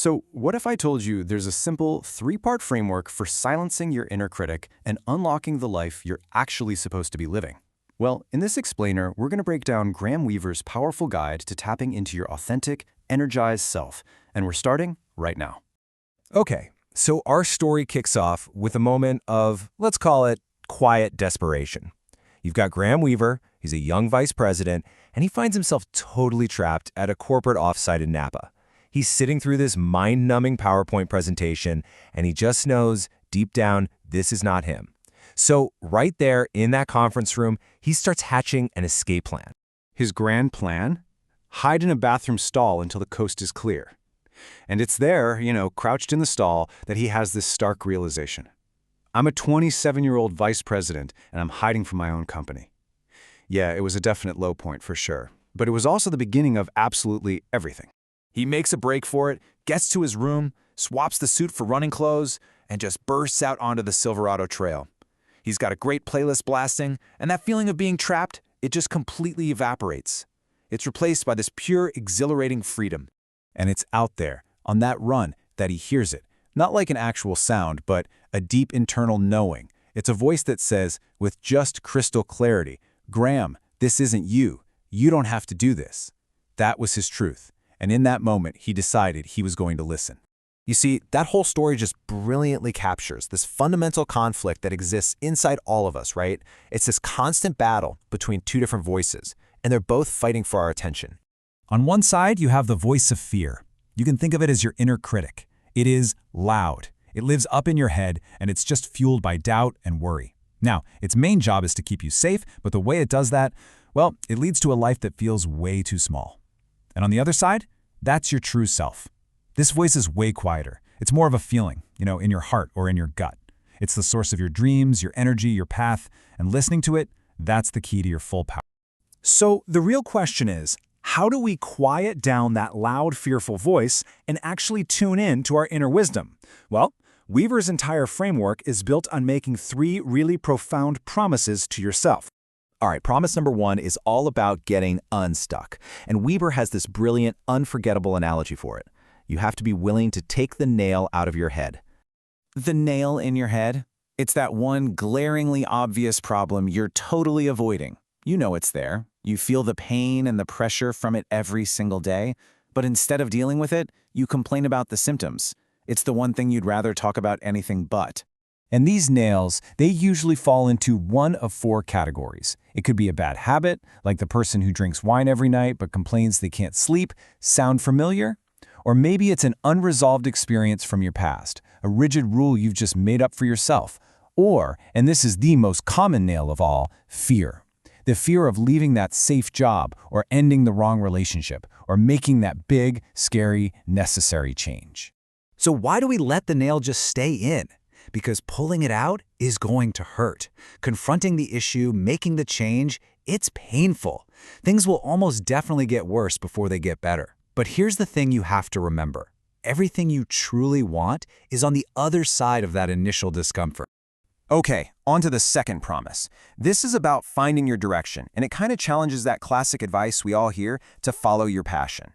So, what if I told you there's a simple three-part framework for silencing your inner critic and unlocking the life you're actually supposed to be living? Well, in this explainer, we're going to break down Graham Weaver's powerful guide to tapping into your authentic, energized self, and we're starting right now. Okay, so our story kicks off with a moment of, let's call it, quiet desperation. You've got Graham Weaver, he's a young vice president, and he finds himself totally trapped at a corporate offsite in Napa. He's sitting through this mind-numbing PowerPoint presentation, and he just knows, deep down, this is not him. So right there in that conference room, he starts hatching an escape plan. His grand plan? Hide in a bathroom stall until the coast is clear. And it's there, crouched in the stall, that he has this stark realization. I'm a 27-year-old vice president, and I'm hiding from my own company. Yeah, it was a definite low point for sure, but it was also the beginning of absolutely everything. He makes a break for it, gets to his room, swaps the suit for running clothes, and just bursts out onto the Silverado Trail. He's got a great playlist blasting, and that feeling of being trapped, it just completely evaporates. It's replaced by this pure, exhilarating freedom. And it's out there, on that run, that he hears it. Not like an actual sound, but a deep internal knowing. It's a voice that says, with just crystal clarity, Graham, this isn't you. You don't have to do this. That was his truth. And in that moment, he decided he was going to listen. You see, that whole story just brilliantly captures this fundamental conflict that exists inside all of us, right? It's this constant battle between two different voices, and they're both fighting for our attention. On one side, you have the voice of fear. You can think of it as your inner critic. It is loud. It lives up in your head, and it's just fueled by doubt and worry. Now, its main job is to keep you safe, but the way it does that, well, it leads to a life that feels way too small. And on the other side, that's your true self. This voice is way quieter. It's more of a feeling, in your heart or in your gut. It's the source of your dreams, your energy, your path, and listening to it, that's the key to your full power. So the real question is, how do we quiet down that loud, fearful voice and actually tune in to our inner wisdom? Well, Weaver's entire framework is built on making three really profound promises to yourself. All right, promise number one is all about getting unstuck. And Weaver has this brilliant, unforgettable analogy for it. You have to be willing to take the nail out of your head. The nail in your head? It's that one glaringly obvious problem you're totally avoiding. You know it's there. You feel the pain and the pressure from it every single day. But instead of dealing with it, you complain about the symptoms. It's the one thing you'd rather talk about anything but. And these nails, they usually fall into one of four categories. It could be a bad habit, like the person who drinks wine every night but complains they can't sleep. Sound familiar? Or maybe it's an unresolved experience from your past, a rigid rule you've just made up for yourself. Or, and this is the most common nail of all, fear. The fear of leaving that safe job, or ending the wrong relationship, or making that big, scary, necessary change. So why do we let the nail just stay in? Because pulling it out is going to hurt. Confronting the issue, making the change, it's painful. Things will almost definitely get worse before they get better. But here's the thing you have to remember. Everything you truly want is on the other side of that initial discomfort. Okay, on to the second promise. This is about finding your direction, and it kind of challenges that classic advice we all hear to follow your passion.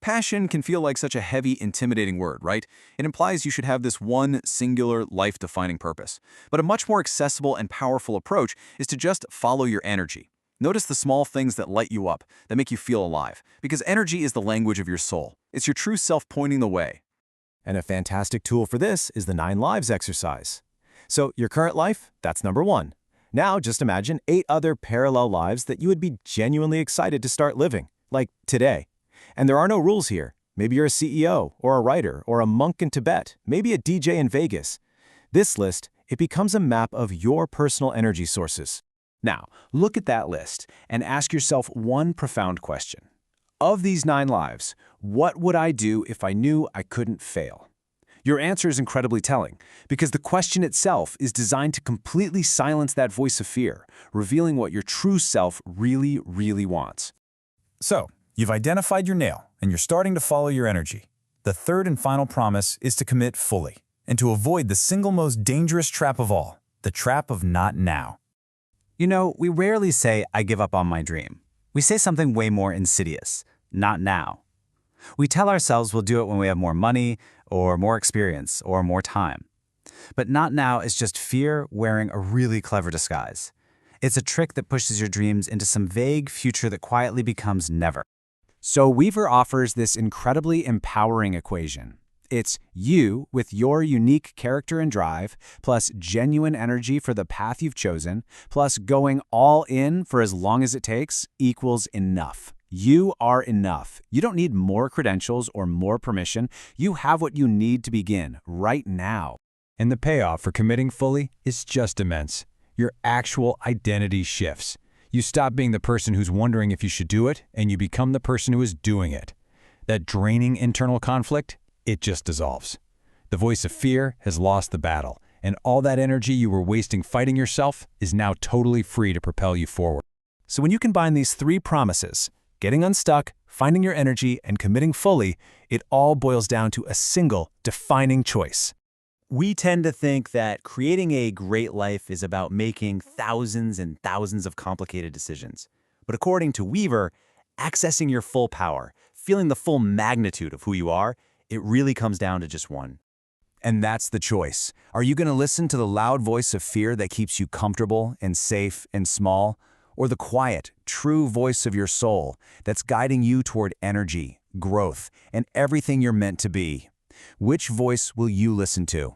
Passion can feel like such a heavy, intimidating word, right? It implies you should have this one singular, life-defining purpose. But a much more accessible and powerful approach is to just follow your energy. Notice the small things that light you up, that make you feel alive, because energy is the language of your soul. It's your true self pointing the way. And a fantastic tool for this is the 9 lives exercise. So your current life, that's number 1. Now just imagine 8 other parallel lives that you would be genuinely excited to start living, like today. And there are no rules here. Maybe you're a CEO, or a writer, or a monk in Tibet, maybe a DJ in Vegas. This list, it becomes a map of your personal energy sources. Now, look at that list and ask yourself one profound question. Of these 9 lives, what would I do if I knew I couldn't fail? Your answer is incredibly telling, because the question itself is designed to completely silence that voice of fear, revealing what your true self really, really wants. So, you've identified your nail, and you're starting to follow your energy. The third and final promise is to commit fully, and to avoid the single most dangerous trap of all, the trap of not now. We rarely say, I give up on my dream. We say something way more insidious, not now. We tell ourselves we'll do it when we have more money, or more experience, or more time. But not now is just fear wearing a really clever disguise. It's a trick that pushes your dreams into some vague future that quietly becomes never. So Weaver offers this incredibly empowering equation. It's you with your unique character and drive, plus genuine energy for the path you've chosen, plus going all in for as long as it takes, equals enough. You are enough. You don't need more credentials or more permission. You have what you need to begin right now. And the payoff for committing fully is just immense. Your actual identity shifts. You stop being the person who's wondering if you should do it, and you become the person who is doing it. That draining internal conflict, it just dissolves. The voice of fear has lost the battle, and all that energy you were wasting fighting yourself is now totally free to propel you forward. So when you combine these three promises, getting unstuck, finding your energy, and committing fully, it all boils down to a single defining choice. We tend to think that creating a great life is about making thousands and thousands of complicated decisions. But according to Weaver, accessing your full power, feeling the full magnitude of who you are, it really comes down to just one. And that's the choice. Are you going to listen to the loud voice of fear that keeps you comfortable and safe and small? Or the quiet, true voice of your soul that's guiding you toward energy, growth, and everything you're meant to be? Which voice will you listen to?